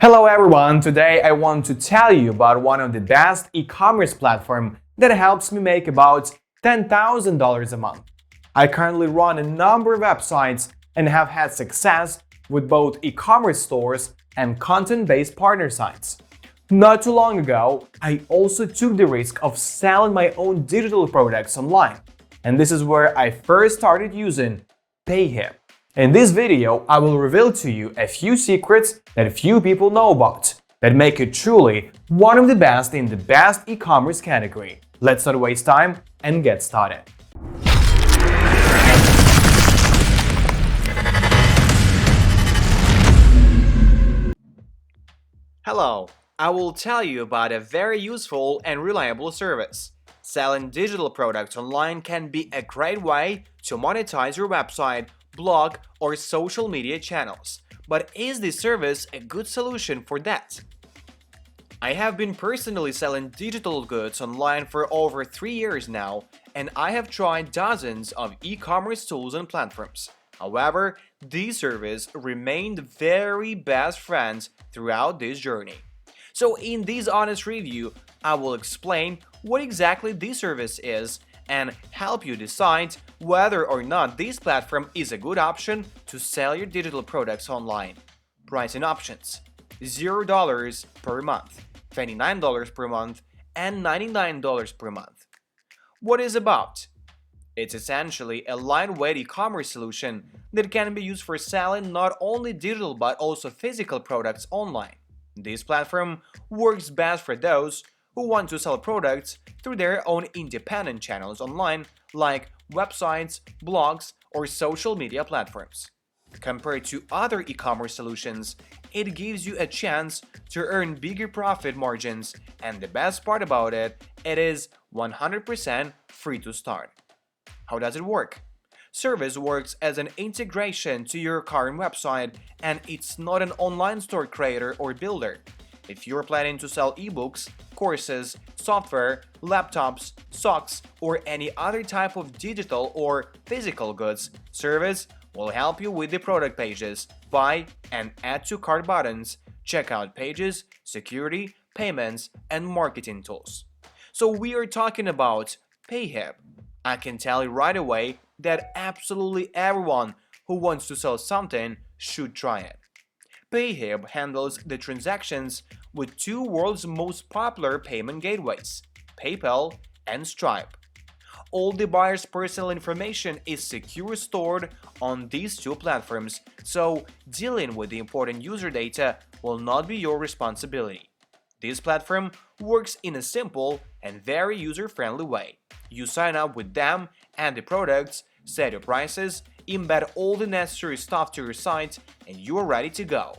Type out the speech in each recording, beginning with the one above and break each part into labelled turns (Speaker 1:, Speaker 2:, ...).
Speaker 1: Hello everyone, today I want to tell you about one of the best e-commerce platform that helps me make about $10,000 a month. I currently run a number of websites and have had success with both e-commerce stores and content-based partner sites. Not too long ago, I also took the risk of selling my own digital products online, and this is where I first started using Payhip. In this video, I will reveal to you a few secrets that few people know about that make it truly one of the best in the best e-commerce category. Let's not waste time and get started.
Speaker 2: Hello, I will tell you about a very useful and reliable service. Selling digital products online can be a great way to monetize your website, blog, or social media channels. But is this service a good solution for that? I have been personally selling digital goods online for over 3 years now, and I have tried dozens of e-commerce tools and platforms. However, these services remained very best friends throughout this journey. So in this honest review, I will explain what exactly this service is and help you decide whether or not this platform is a good option to sell your digital products online. Pricing options: $0 per month, $29 per month, and $99 per month. What is about? It's essentially a lightweight e-commerce solution that can be used for selling not only digital but also physical products online. This platform works best for those who want to sell products through their own independent channels online, like websites, blogs, or social media platforms. Compared to other e-commerce solutions, it gives you a chance to earn bigger profit margins, and the best part about it, it is 100% free to start. How does it work? Service works as an integration to your current website, and it's not an online store creator or builder. If you're planning to sell ebooks, courses, software, laptops, socks, or any other type of digital or physical goods, Service will help you with the product pages, buy and add to cart buttons, checkout pages, security, payments, and marketing tools. So we are talking about Payhip. I can tell you right away that absolutely everyone who wants to sell something should try it. Payhip handles the transactions with two world's most popular payment gateways, PayPal and Stripe. All the buyer's personal information is secure stored on these two platforms, so dealing with the important user data will not be your responsibility. This platform works in a simple and very user-friendly way. You sign up with them and the products, set your prices, embed all the necessary stuff to your site, and you are ready to go.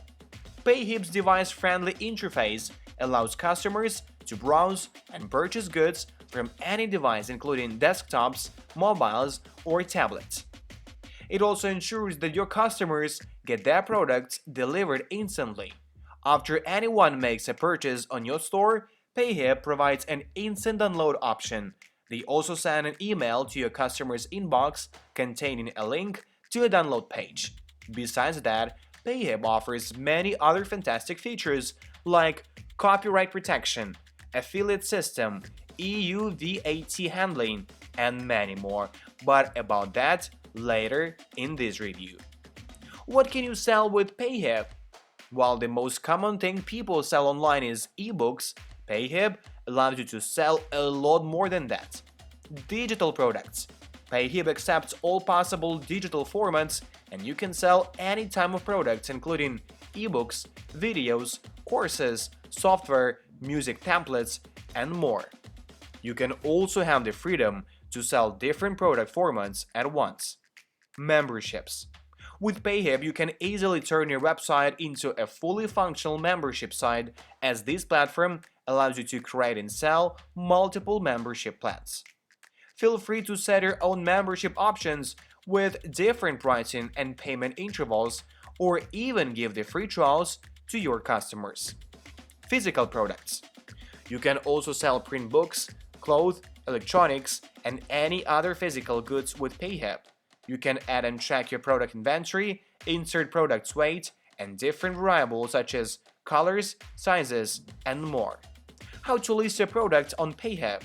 Speaker 2: Payhip's device-friendly interface allows customers to browse and purchase goods from any device, including desktops, mobiles, or tablets. It also ensures that your customers get their products delivered instantly. After anyone makes a purchase on your store, Payhip provides an instant download option. They also send an email to your customer's inbox containing a link to a download page. Besides that, Payhip offers many other fantastic features like copyright protection, affiliate system, EU VAT handling, and many more, but about that later in this review. What can you sell with Payhip? While the most common thing people sell online is ebooks, Payhip allows you to sell a lot more than that. Digital products. Payhip accepts all possible digital formats, and you can sell any type of products including ebooks, videos, courses, software, music templates, and more. You can also have the freedom to sell different product formats at once. Memberships. With Payhip, you can easily turn your website into a fully functional membership site, as this platform allows you to create and sell multiple membership plans. Feel free to set your own membership options with different pricing and payment intervals, or even give the free trials to your customers. Physical products. You can also sell print books, clothes, electronics, and any other physical goods with Payhip. You can add and track your product inventory, insert product weight, and different variables such as colors, sizes, and more. How to list a product on Payhip.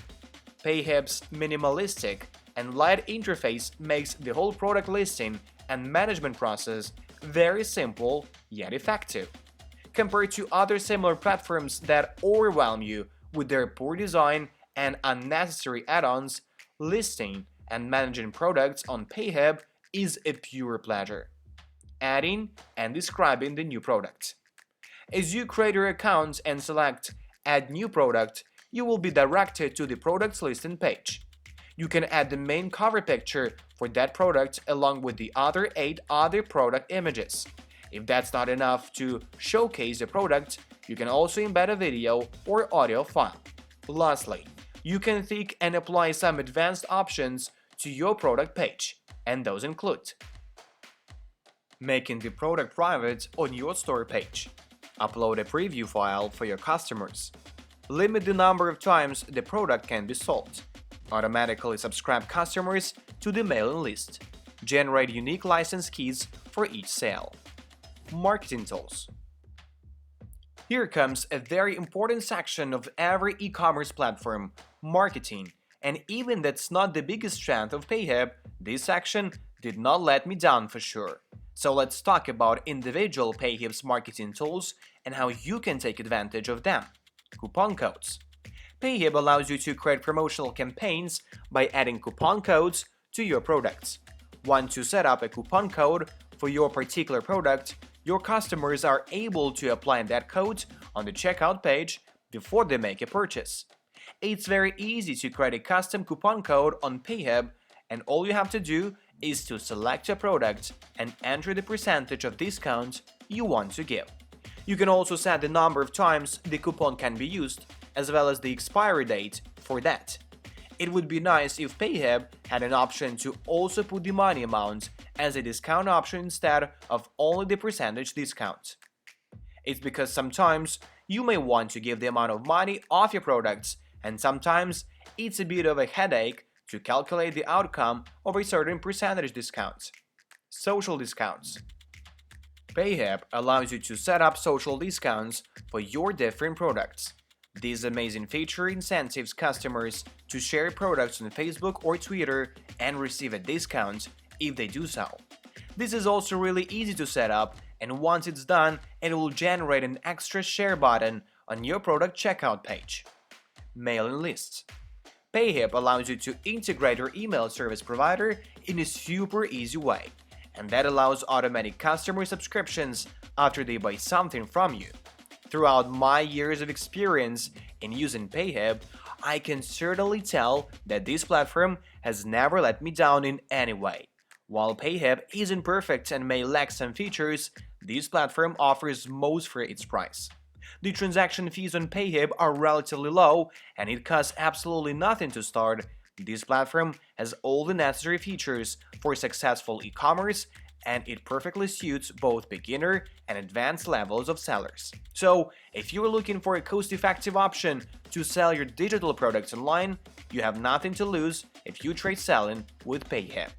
Speaker 2: Payhip's minimalistic and light interface makes the whole product listing and management process very simple yet effective. Compared to other similar platforms that overwhelm you with their poor design and unnecessary add-ons, listing and managing products on Payhip is a pure pleasure. Adding and describing the new product. As you create your account and select Add New Product, you will be directed to the product's listing page. You can add the main cover picture for that product along with the other 8 other product images. If that's not enough to showcase the product, you can also embed a video or audio file. Lastly, you can tweak and apply some advanced options to your product page, and those include making the product private on your store page, upload a preview file for your customers, limit the number of times the product can be sold, automatically subscribe customers to the mailing list, generate unique license keys for each sale. Marketing tools. Here comes a very important section of every e-commerce platform, marketing, and even that's not the biggest strength of Payhip, this section did not let me down for sure. So let's talk about individual Payhip's marketing tools and how you can take advantage of them. Coupon codes. Payhip allows you to create promotional campaigns by adding coupon codes to your products. Want to set up a coupon code for your particular product, your customers are able to apply that code on the checkout page before they make a purchase. It's very easy to create a custom coupon code on Payhip, and all you have to do is to select a product and enter the percentage of discount you want to give. You can also set the number of times the coupon can be used, as well as the expiry date for that. It would be nice if Payhip had an option to also put the money amount as a discount option instead of only the percentage discount. It's because sometimes you may want to give the amount of money off your products, and sometimes it's a bit of a headache to calculate the outcome of a certain percentage discount. Social discounts. Payhip allows you to set up social discounts for your different products. This amazing feature incentives customers to share products on Facebook or Twitter and receive a discount if they do so. This is also really easy to set up, and once it's done, it will generate an extra share button on your product checkout page. Mailing lists. Payhip allows you to integrate your email service provider in a super easy way, and that allows automatic customer subscriptions after they buy something from you. Throughout my years of experience in using Payhip, I can certainly tell that this platform has never let me down in any way. While Payhip isn't perfect and may lack some features, this platform offers most for its price. The transaction fees on Payhip are relatively low, and it costs absolutely nothing to start. This platform has all the necessary features for successful e-commerce, and it perfectly suits both beginner and advanced levels of sellers. So, if you're looking for a cost-effective option to sell your digital products online, you have nothing to lose if you trade selling with Payhip.